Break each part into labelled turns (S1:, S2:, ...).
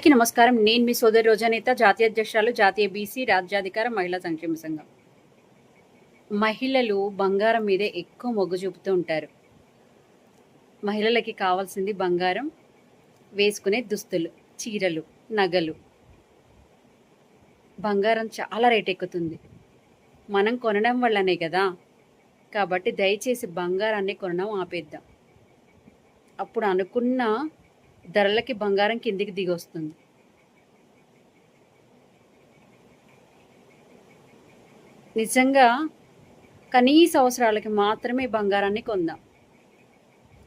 S1: అందరికీ నమస్కారం. నేను మీ సోదరి రోజానేత, జాతీయ అధ్యక్షురాలు, జాతీయ బీసీ రాజ్యాధికార మహిళా సంక్షేమ సంఘం. మహిళలు బంగారం మీదే ఎక్కువ మొగ్గు చూపుతూ ఉంటారు. మహిళలకి కావాల్సింది బంగారం, వేసుకునే దుస్తులు, చీరలు, నగలు. బంగారం చాలా రేట్ ఎక్కుతుంది. మనం కొనడం వల్లనే కదా. కాబట్టి దయచేసి బంగారాన్ని కొనడం ఆపేద్దాం. అప్పుడు అనుకున్న ధరలకి బంగారం కిందికి దిగి వస్తుంది. నిజంగా కనీస అవసరాలకి మాత్రమే బంగారాన్ని కొందాం.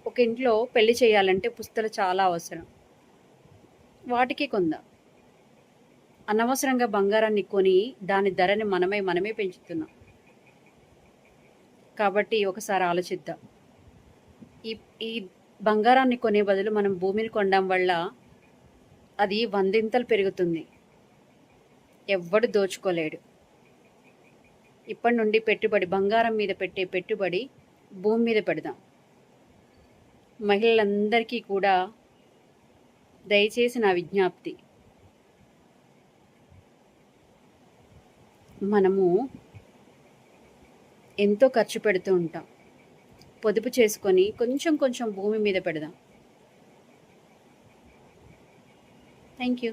S1: ఒక ఇంట్లో పెళ్లి చేయాలంటే పుస్తలు చాలా అవసరం, వాటికి కొందాం. అనవసరంగా బంగారాన్ని కొని దాని ధరని మనమే పెంచుతున్నాం. కాబట్టి ఒకసారి ఆలోచిద్దాం. ఈ ఈ బంగారాన్ని కొనే బదులు మనం భూమిని కొనడం వల్ల అది 100 పెరుగుతుంది. ఎవ్వడు దోచుకోలేడు. ఇప్పటి నుండి బంగారం మీద పెట్టే పెట్టుబడి భూమి మీద పెడదాం. మహిళలందరికీ కూడా దయచేసి నా విజ్ఞప్తి, మనము ఎంతో ఖర్చు పెడుతూ ఉంటాం. పొదుపు చేసుకొని కొంచెం భూమి మీద పెడదాం. Thank you.